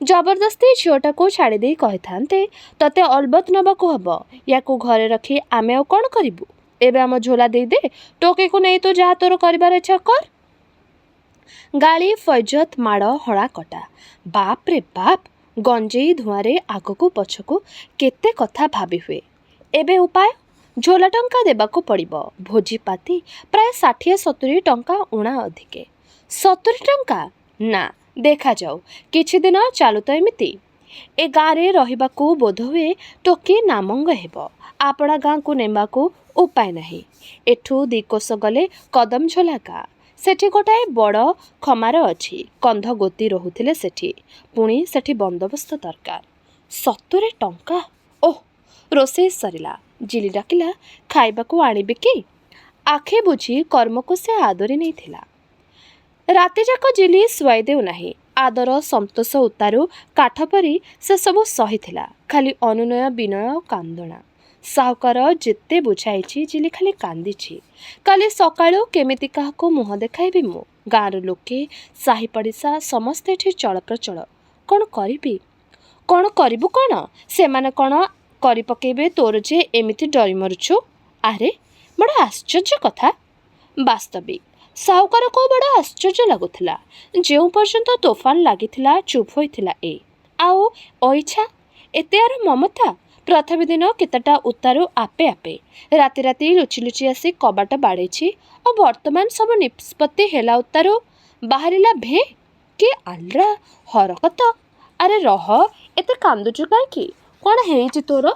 ଜବରଦସ୍ତି ଝିଅଟାକୁ ଛାଡ଼ିଦେଇ କହିଥାନ୍ତେ, ତତେ ଅଲବତ ନେବାକୁ ହବ। ୟାକୁ ଘରେ ରଖି ଆମେ ଆଉ କ'ଣ କରିବୁ? ଏବେ ଆମ ଝୋଲା ଦେଇଦେ, ଟୋକିକୁ ନେଇ ତୁ ଯାହା ତୋର କରିବାର ଇଚ୍ଛା କର। ଗାଳି, ଫୈଜତ, ମାଡ଼, ହଣା କଟା। ବାପରେ ବାପ! ଗଞ୍ଜେଇ ଧୂଆଁରେ ଆଗକୁ ପଛକୁ କେତେ କଥା ଭାବି ହୁଏ। ଏବେ ଉପାୟ? ଝୋଲା ଟଙ୍କା ଦେବାକୁ ପଡ଼ିବ। ଭୋଜିପାତି ପ୍ରାୟ 60-70 ଟଙ୍କା ଊଣା ଅଧିକେ। 70 ଟଙ୍କା? ନା, ଦେଖାଯାଉ, କିଛି ଦିନ ଚାଲୁ ତ ଏମିତି। ଏ ଗାଁରେ ରହିବାକୁ ବୋଧହୁଏ ଟୋକି ନାମଙ୍ଗ ହେବ। ଆପଣା ଗାଁକୁ ନେବାକୁ ଉପାୟ ନାହିଁ। ଏଠୁ 2 କୋଶ ଗଲେ କଦମଝୋଲା ଗାଁ। ସେଠି ଗୋଟାଏ ବଡ଼ ଖମାର ଅଛି। କନ୍ଧ ଗୋତି ରହୁଥିଲେ ସେଠି। ପୁଣି ସେଠି ବନ୍ଦୋବସ୍ତ ଦରକାର। 70 ଟଙ୍କା! ଓଃ! ରୋଷେଇ ସରିଲା। ଜିଲି ଡାକିଲା, ଖାଇବାକୁ ଆଣିବି କି? ଆଖି ବୁଝି କର୍ମକୁ ସେ ଆଦରି ନେଇଥିଲା। ରାତିଯାକ ଜିଲି ଶୁଆଇ ଦେଉନାହିଁ। ଆଦର ସନ୍ତୋଷ ଉତ୍ତାରୁ କାଠ ପରି ସେସବୁ ସହିଥିଲା। ଖାଲି ଅନୁନୟ ବିନୟ ଆଉ କାନ୍ଦଣା। ସାହୁକାର ଯେତେ ବୁଝାଇଛି, ଜିଲି ଖାଲି କାନ୍ଦିଛି। କାଲି ସକାଳୁ କେମିତି କାହାକୁ ମୁହଁ ଦେଖାଇବି ମୁଁ? ଗାଁର ଲୋକେ, ସାହି ପଡ଼ିଶା ସମସ୍ତେ ଏଠି ଚଳପ୍ରଚଳ। କ'ଣ କରିବି? କ'ଣ କରିବୁ କ'ଣ? ସେମାନେ କ'ଣ କରି ପକେଇବେ ତୋର ଯେ ଏମିତି ଡରି ମରୁଛୁ? ଆରେ ବଡ଼ ଆଶ୍ଚର୍ଯ୍ୟ କଥା। ବାସ୍ତବିକ ସାହୁକାରକୁ ବଡ଼ ଆଶ୍ଚର୍ଯ୍ୟ ଲାଗୁଥିଲା। ଯେଉଁ ପର୍ଯ୍ୟନ୍ତ ତୋଫାନ ଲାଗିଥିଲା ଚୁପ୍ ହୋଇଥିଲା ଏ। ଆଉ ଅଇଛା ଏତେ ଆର ମମତା। ପ୍ରଥମେ ଦିନ କେତେଟା ଉତ୍ତାରୁ ଆପେ ଆପେ, ରାତି ରାତି ଲୁଚି ଲୁଚି ଆସି କବାଟ ବାଡ଼େଇଛି। ଆଉ ବର୍ତ୍ତମାନ ସବୁ ନିଷ୍ପତ୍ତି ହେଲା ଉତ୍ତାରୁ ବାହାରିଲା ଭେ! କି ଆଲ୍ରା ହରକତ! ଆରେ ରହ, ଏତେ କାନ୍ଦୁଛୁ କାହିଁକି? କ'ଣ ହେଇଛି ତୋର?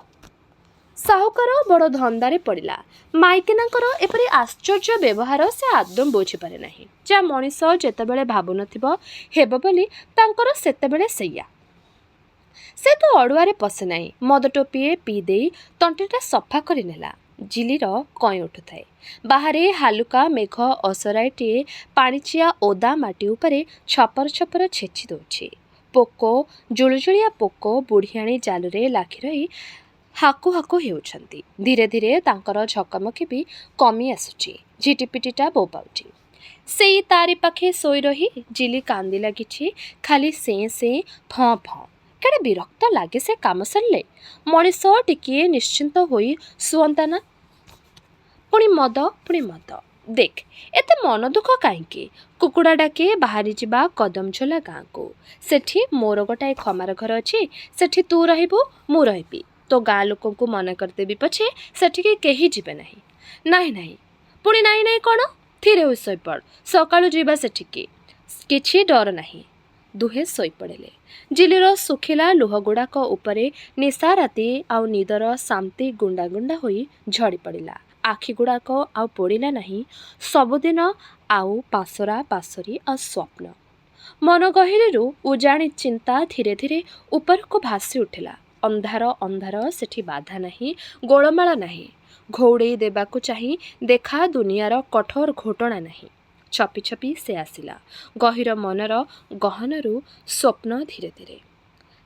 ସାହୁକାର ବଡ଼ ଧନ୍ଦାରେ ପଡ଼ିଲା। ମାଇକିନାଙ୍କର ଏପରି ଆଶ୍ଚର୍ଯ୍ୟ ବ୍ୟବହାର ସେ ଆଦୌ ବୁଝିପାରେ ନାହିଁ। ଯାହା ମଣିଷ ଯେତେବେଳେ ଭାବୁନଥିବ ହେବ ବୋଲି, ତାଙ୍କର ସେତେବେଳେ ସେଇଆ। ସେ ତ ଅଡ଼ୁଆରେ ପଶେ ନାହିଁ। ମଦ ଟୋପିଏ ପିଇ ଦେଇ ତଣ୍ଟିଟା ସଫା କରିନେଲା। ଜିଲିର କଇଁ ଉଠୁଥାଏ। ବାହାରେ ହାଲୁକା ମେଘ ଅସରାଏଟିଏ ପାଣିଚିଆ ଓଦା ମାଟି ଉପରେ ଛପର ଛପର ଛେଚି ଦେଉଛି। ପୋକ, ଜୁଳୁଜୁଳିଆ ପୋକ ବୁଢ଼ିଆଣୀ ଜାଲରେ ଲାଖି ରହି ହାକୁ ହାକୁ ହେଉଛନ୍ତି। ଧୀରେ ଧୀରେ ତାଙ୍କର ଝକମକି ବି କମି ଆସୁଛି। ଝିଟିପିଟିଟା ବୋବାଉଛି। ସେଇ ତାରି ପାଖେ ଶୋଇ ରହି ଜିଲି କାନ୍ଦି ଲାଗିଛି। ଖାଲି ସେଁ ସେଁ, ଫଁ ଫଁ। କେଡ଼େ ବିରକ୍ତ ଲାଗେ ସେ କାମ ସରିଲେ। ମଣିଷ ଟିକିଏ ନିଶ୍ଚିନ୍ତ ହୋଇ ଶୁଅନ୍ତା ନା। ପୁଣି ମଦ, ପୁଣି ମଦ। ଦେଖ, ଏତେ ମନ ଦୁଃଖ କାହିଁକି? କୁକୁଡ଼ା ଡାକେ ବାହାରିଯିବା କଦମଝୋଲା ଗାଁକୁ। ସେଠି ମୋର ଗୋଟାଏ ଖମାର ଘର ଅଛି। ସେଠି ତୁ ରହିବୁ, ମୁଁ ରହିବି। तो गाँ लोक मन करदेवी पछे सेठिके केही जिबे नाही। नाही नाही पुणी नाही नाही कौन थिरे होई शोपड़ सकाळु जीवा सेठिके किछि डर नाही। दुहे शोपड़े। जिलीर सुखिला लुह गुड़ाक उपरे निशा राति आउ निदर शांति गुंडा गुंडा होई झड़ी पड़ा। आखि गुड़ाक आउ पोड़िला नहीं। सबुदिन आउ पासरा पासरी आ स्वप्न मन गहिरु उजाणी चिंता धीरे धीरे ऊपर को भासी उठिला। अंधार अंधार सेठी बाधा नहीं, गोलमाल नहीं। घौड़े देबाकू चाही देखा दुनियार कठोर घोटना नहीं। छपी छपी से आसिला गहिर मनर गहनरू स्वप्न धीरे धीरे।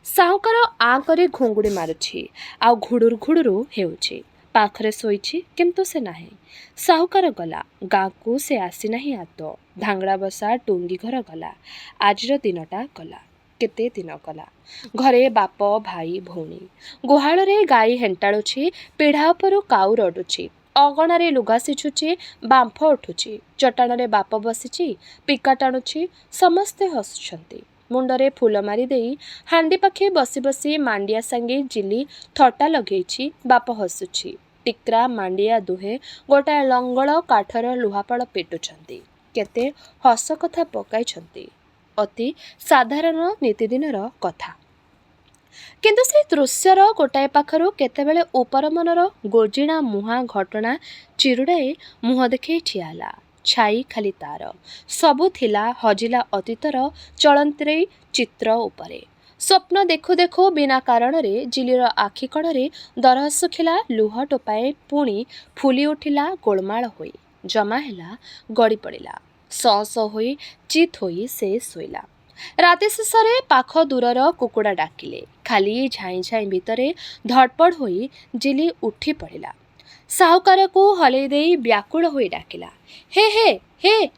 साहुकार आ करे घुंगुड़ी मारुछि आ घुड़ुर घुड़ुरु हेउछि। पाखरे शोइछि किंतु से नाही। साहुकार गला गाँ को से आसी नहीं आतो। धांगड़ा बसा टुंगी घर गला। आजिर दिनटा गला। केते दिन गला। घरे बाप भाई भौणी। गुहाଳରେ गाई हेंटाळुछि। पिढ़ा उपरु काउ रडुछि। अगणारे लुगा सिछुछि। बांफ उठुछि। चटाणरे बाप बसिछि। पिका टाणुछि। समस्ते हसुछन्ति। मुंडरे फूल मारी देई हांडी पाखे बसी बसी मांडिया सांगे जिली थटा लगेइछि। बाप हसुछि। टिक्रा मांडिया दुहे गोटाए लंगल काठर लुहापाଳ पेटुछन्ति। केते हस कथा पकाइछन्ति। अति साधारण नीतिदिनर कथा। किंतु से दृश्यर गोटाए पाखरु केतेबेले ऊपर मनर गोजिणा मुहा घटना चिरुडाए मुह देखै ठियाला। छाई खाली तार सबु थिला हजिला अतीतर चलंतरे चित्र उपरे। स्वप्न देखु देखु बिना कारण रे जिलीर आखि कणरे दरह सुखिला लुह टोपाए पुणी फुली उठिला गोलमाल होई जमा हेला गड़ी पड़िला। स स होई चित होई से शोइला। राति शेषरे पाख दूरर कुकुड़ा डाकिले। खाली झाई झाई भितरे धड़पड़ होई जिली उठी पड़िला। साहुकार को हलै देई व्याकुल होई डाकिला, हे हे हे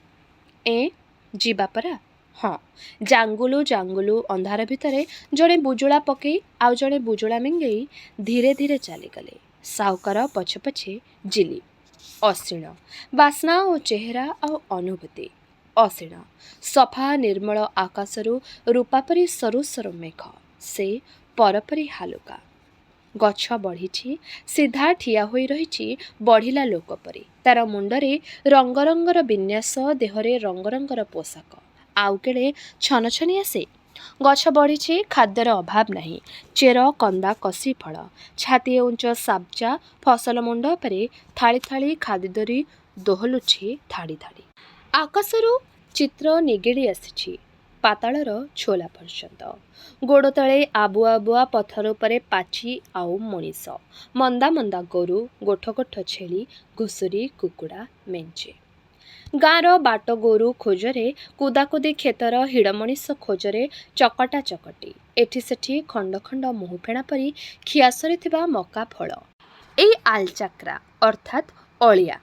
ए जीवा परा। हाँ जांगुलु जांगुलु अंधार भितरे जड़े बुजुला पकई आउ जड़े बुजुला मिंगई धीरे धीरे चली गले। साहुकार पछे पछे जिली। असीण बास्ना और चेहरा और अनुभूति असीण। सफा निर्मल आकाशरू रूपा परी सरु सरु मेघ से परपरी हालुका। गछ बढ़ी सीधा ठिया होई रही बढ़िला लोक परी। तार मुंडरे रंग रंगर विन्यास देहरे रंग रंगर पोशाक आउ केड़े छन छनिया से। गछ बढ़ी खाद्यर अभाव नहीं। चेर कंदा कसी फल छाती उंच साबजा फसल मुंड परे थाली थाली खाद्यरी दोहलुछि धाड़ी धाड़ी। आकाशरू चित्र निगेड़ी आसी पातालर छोला पर्यंत। गोड़ तले आबुआ आबुआ पथर उपरे पाची आउ मनीष मंदा मंदा गोरु गोठ गोठ छेली घुसुरी कुकुड़ा मेंचे। गाँर बाट गोरु खोजरे कुदाकुदी खेतर हिड़ मनीष खोजरे चकटा चकटी एठी सेठी खंड खंड मुहुफेणा परी खिया सरिथिबा मका फल। एई आलचाक्रा अर्थात अलिया।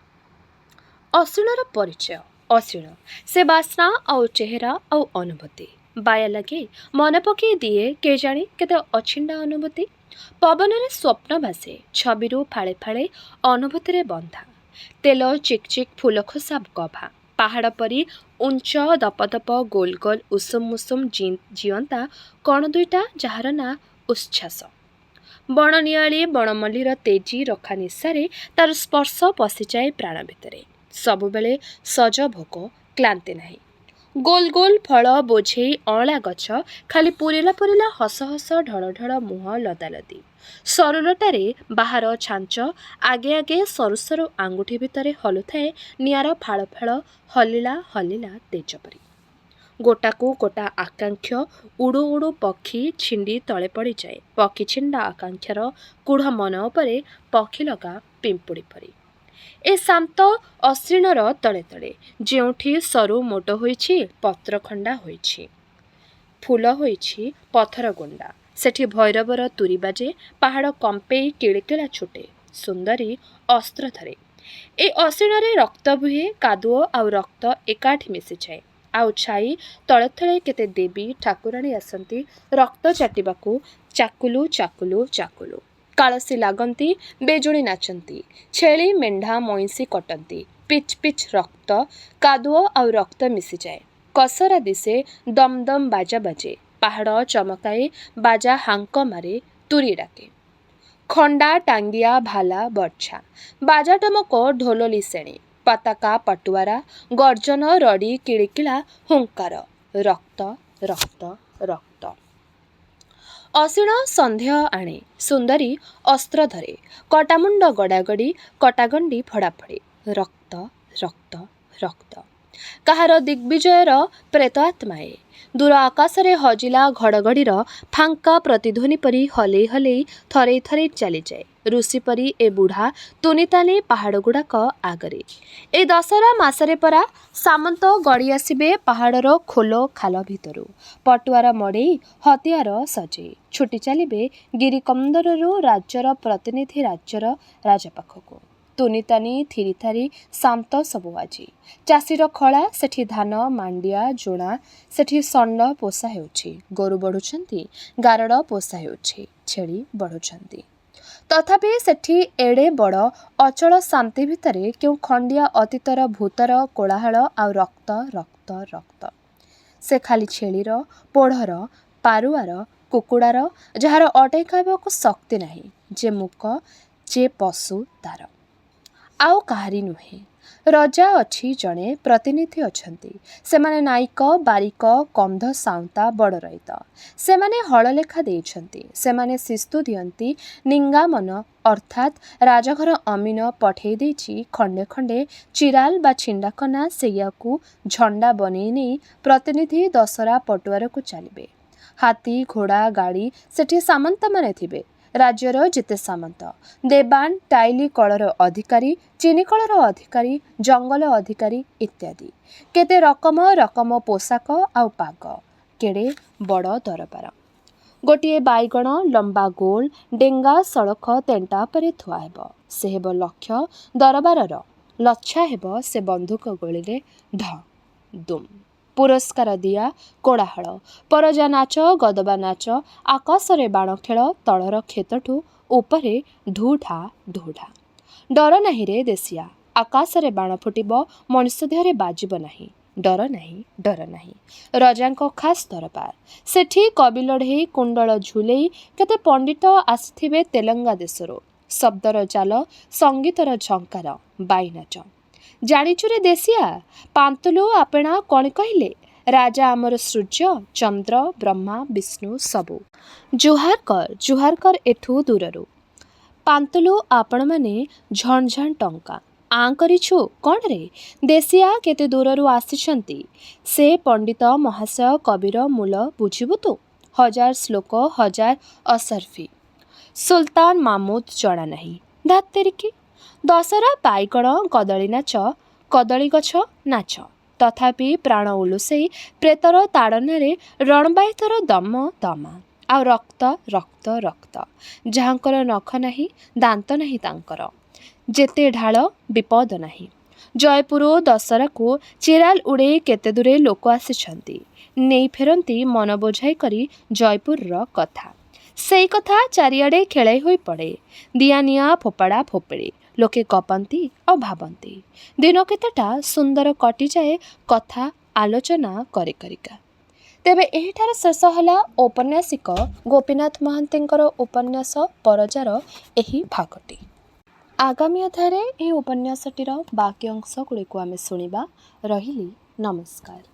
असीणर परिचय असीण से बास्ना आउ चेहरा आउ अनुभूति बाया लगे मन पकई दिए के जानी केते अछिंडा अनुभूति। पवन रे स्वप्न भासे छबिरू फाळे फाळे अनुभूति रे बंधा। तेल चिक चिक फूल खोसा गभा पहाड़ परी उंच दपदप गोल गोल उसुम मुसुम जियंता कण दुईटा जार ना उच्छ्वास। बणनियाली बणमल्लीर तेजी रखा निशारे तार स्पर्श पशिजाए प्राण भितरे। सबुबेले सज भोक क्लांति नहीं। गोल गोल फल बोझे अँला गछ खाली पुरिला पुरिला हस हस ढल ढल मुह लदालदी। सरुलटारे बाहर छांच आगे आगे सरु सरु आंगुठी भितरे हलुथाए निआर फाळ फाळ हलिला हलिला तेज परी। गोटाकू गोटा आकांक्ष उड़ू उड़ू पक्षी छिंडी तले पड़ी जाए। पक्षी छिंडा आकांक्षार कूढ़ मन उपरे पक्षी लगा पिंपुड़ी परी। ए शांत असीणर तले तले जेउठी सरु मोट होइछि पत्र खंडा होइछि फूल होइछि पथर गुंडा सेठी भैरवर तुरी बाजे पहाड़ कंपेई किलिकिला छुटे सुंदरी अस्त्र धरे। ए असीणरे रक्त बुहे कादुओ आउ रक्त एकाठी मिसी जाए आउ छाई तले तले केते देवी ठाकुराणी आसंती रक्त चाटिबाकू चाकुलू चाकुलू चाकुलू। कालसी लागंती बेजुणी नाचंती छेली मेंढा मईसी कटंती पिच पिच रक्त कादुओ आउ रक्त मिसी जाए। कसरा दिसे दम दम बाजा बाजे पहाड़ चमकाए बाजा हांक मारे तुरी डाके। ଖଣ୍ଡା ଟାଙ୍ଗିଆ ଭାଲା ବର୍ଚ୍ଛା ବାଜାଟମକ ଢୋଲ ଲିସେଣି ପତାକା ପଟୁଆରା ଗର୍ଜନ ରଡ଼ି କିଳିକିଳା ହୁଙ୍କାର ରକ୍ତ ରକ୍ତ ରକ୍ତ। ଅସିଣ ସନ୍ଦେହ ଆଣେ ସୁନ୍ଦରୀ ଅସ୍ତ୍ର ଧରେ କଟାମୁଣ୍ଡ ଗଡ଼ାଗଡ଼ି କଟାଗଣ୍ଡି ଫଡ଼ାଫଡ଼ି ରକ୍ତ ରକ୍ତ ରକ୍ତ। କାହାର ଦିଗ୍ବିଜୟର ପ୍ରେତ ଆତ୍ମାଏ ଦୂର ଆକାଶରେ ହଜିଲା ଘଡ଼ଘଡ଼ିର ଫାଙ୍କା ପ୍ରତିଧ୍ୱନି ପରି ହଲେଇ ହଲେଇ ଥରେଇ ଥରେଇ ଚାଲିଯାଏ ଋଷି ପରି ଏ ବୁଢ଼ା ତୁନିତାନି ପାହାଡ଼ ଗୁଡ଼ାକ ଆଗରେ। ଏ ଦଶହରା ମାସରେ ପରା ସାମନ୍ତ ଗଡ଼ି ଆସିବେ ପାହାଡ଼ର ଖୋଲ ଖାଲ ଭିତରୁ ପଟୁଆର ମଡ଼େଇ ହତିଆର ସଜେଇ ଛୁଟି ଚାଲିବେ ଗିରିକନ୍ଦରରୁ ରାଜ୍ୟର ପ୍ରତିନିଧି ରାଜ୍ୟର ରାଜା ପାଖକୁ। ତୁନିତାନି ଥିରିଥାରି ଶାନ୍ତ ସବୁ ଆଜି। ଚାଷୀର ଖଳା ସେଠି ଧାନ ମାଣ୍ଡିଆ ଜୋଣା ସେଠି ଷଣ୍ଢ ପୋଷା ହେଉଛି ଗୋରୁ ବଢ଼ୁଛନ୍ତି ଗାରଡ଼ ପୋଷା ହେଉଛି ଛେଳି ବଢ଼ୁଛନ୍ତି। ତଥାପି ସେଠି ଏଡ଼େ ବଡ଼ ଅଚଳ ଶାନ୍ତି ଭିତରେ କେଉଁ ଖଣ୍ଡିଆ ଅତୀତର ଭୂତର କୋଳାହଳ ଆଉ ରକ୍ତ ରକ୍ତ ରକ୍ତ। ସେ ଖାଲି ଛେଳିର ପୋଢ଼ର ପାରୁଆର କୁକୁଡ଼ାର ଯାହାର ଅଟେଇ ଖାଇବାକୁ ଶକ୍ତି ନାହିଁ ଯେ ମୂକ ଯେ ପଶୁ ତାର ଆଉ କାହାରି ନୁହେଁ। ରଜା ଅଛି ଜଣେ ପ୍ରତିନିଧି ଅଛନ୍ତି ସେମାନେ ନାଇକ ବାରିକ କନ୍ଧ ସାଉଁତା ବଡ଼ ରଇତ ସେମାନେ ହଳ ଲେଖା ଦେଇଛନ୍ତି ସେମାନେ ଶିସ୍ତୁ ଦିଅନ୍ତି ନିଙ୍ଗାମନ ଅର୍ଥାତ୍ ରାଜଘର ଅମିନ ପଠେଇ ଦେଇଛି ଖଣ୍ଡେ ଖଣ୍ଡେ ଚିରାଲ ବା ଛିଣ୍ଡାକନା ସେଇଆକୁ ଝଣ୍ଡା ବନେଇ ନେଇ ପ୍ରତିନିଧି ଦଶହରା ପଟୁଆରକୁ ଚାଲିବେ। ହାତୀ ଘୋଡ଼ା ଗାଡ଼ି ସେଠି ସାମନ୍ତମାନେ ଥିବେ ରାଜ୍ୟର ଯେତେ ସାମନ୍ତ ଦେବାନ ଟାଇଲି କଳର ଅଧିକାରୀ ଚିନି କଳର ଅଧିକାରୀ ଜଙ୍ଗଲ ଅଧିକାରୀ ଇତ୍ୟାଦି କେତେ ରକମ ରକମ ପୋଷାକ ଆଉ ପାଗ କେଡ଼େ ବଡ଼ ଦରବାର। ଗୋଟିଏ ବାଇଗଣ ଲମ୍ବା ଗୋଲ ଡେଙ୍ଗା ସଳଖ ତେଣ୍ଟା ଉପରେ ଥୁଆ ହେବ ସେ ହେବ ଲକ୍ଷ୍ୟ ଦରବାରର ଲଚ୍ଛା ହେବ ସେ ବନ୍ଧୁକ ଗୋଳିରେ ଢ ଦୁମ୍ ପୁରସ୍କାର ଦିଆ କୋଳାହଳ ପରଜା ନାଚ ଗଦବା ନାଚ ଆକାଶରେ ବାଣ ଖେଳ ତଳର କ୍ଷେତଠୁ ଉପରେ ଢୁଢା ଢୁଢା। ଡର ନାହିଁ ରେ ଦେଶିଆ ଆକାଶରେ ବାଣ ଫୁଟିବ ମଣିଷ ଦେହରେ ବାଜିବ ନାହିଁ ଡର ନାହିଁ ଡର ନାହିଁ। ରଜାଙ୍କ ଖାସ୍ ଦରବାର ସେଠି କବି ଲଢ଼େଇ କୁଣ୍ଡଳ ଝୁଲେଇ କେତେ ପଣ୍ଡିତ ଆସିଥିବେ ତେଲଙ୍ଗା ଦେଶରୁ ଶବ୍ଦର ଚାଲ ସଙ୍ଗୀତର ଝଙ୍କାର ବାଇନାଚ। ଜାଣିଚୁରେ ଦେଶିଆ ପାନ୍ତୁଲୁ ଆପେଣା କଣ କହିଲେ ରାଜା ଆମର ସୂର୍ଯ୍ୟ ଚନ୍ଦ୍ର ବ୍ରହ୍ମା ବିଷ୍ଣୁ ସବୁ। ଜୁହାର କର ଏଠୁ ଦୂରରୁ ପାନ୍ତୁଲୁ ଆପଣମାନେ ଝଣ୍ ଝଣ୍ ଟଙ୍କା ଆଁ କରିଛୁ କ'ଣରେ ଦେଶିଆ କେତେ ଦୂରରୁ ଆସିଛନ୍ତି ସେ ପଣ୍ଡିତ ମହାଶୟ କବିର ମୂଲ ବୁଝିବୁ ତୁ ହଜାର ଶ୍ଲୋକ ହଜାର ଅସର୍ଫି ସୁଲତାନ ମାମୁଦ ଜଣା ନାହିଁ ଧାତ୍ତେରିକି। ଦଶହରା ବାଇଗଣ କଦଳୀ ନାଚ କଦଳୀ ଗଛ ନାଚ ତଥାପି ପ୍ରାଣ ଉଲୁସେଇ ପ୍ରେତର ତାଡ଼ନାରେ ରଣବାଇତର ଦମ ଦମା ଆଉ ରକ୍ତ ରକ୍ତ ରକ୍ତ। ଯାହାଙ୍କର ନଖ ନାହିଁ ଦାନ୍ତ ନାହିଁ ତାଙ୍କର ଯେତେ ଢାଳ ବିପଦ ନାହିଁ। ଜୟପୁର ଦଶହରାକୁ ଚିରାଲ ଉଡ଼େଇ କେତେ ଦୂରେ ଲୋକ ଆସିଛନ୍ତି ନେଇ ଫେରନ୍ତି ମନ ବୋଝାଇ କରି ଜୟପୁରର କଥା। ସେଇ କଥା ଚାରିଆଡ଼େ ଖେଳେଇ ହୋଇ ପଡ଼େ ଦିଆନିଆ ଫୋପାଡ଼ା ଫୋପଡ଼ି ଲୋକେ ଗପନ୍ତି ଆଉ ଭାବନ୍ତି ଦିନ କେତେଟା ସୁନ୍ଦର କଟିଯାଏ କଥା ଆଲୋଚନା କରି କରିକା। ତେବେ ଏହିଠାରେ ଶେଷ ହେଲା ଔପନ୍ୟାସିକ ଗୋପୀନାଥ ମହାନ୍ତିଙ୍କର ଉପନ୍ୟାସ ପରଜାର ଏହି ଭାଗଟି। ଆଗାମୀ ଅଧ୍ୟାୟରେ ଏହି ଉପନ୍ୟାସଟିର ବାକି ଅଂଶ ଗୁଡ଼ିକୁ ଆମେ ଶୁଣିବା। ରହିଲି ନମସ୍କାର।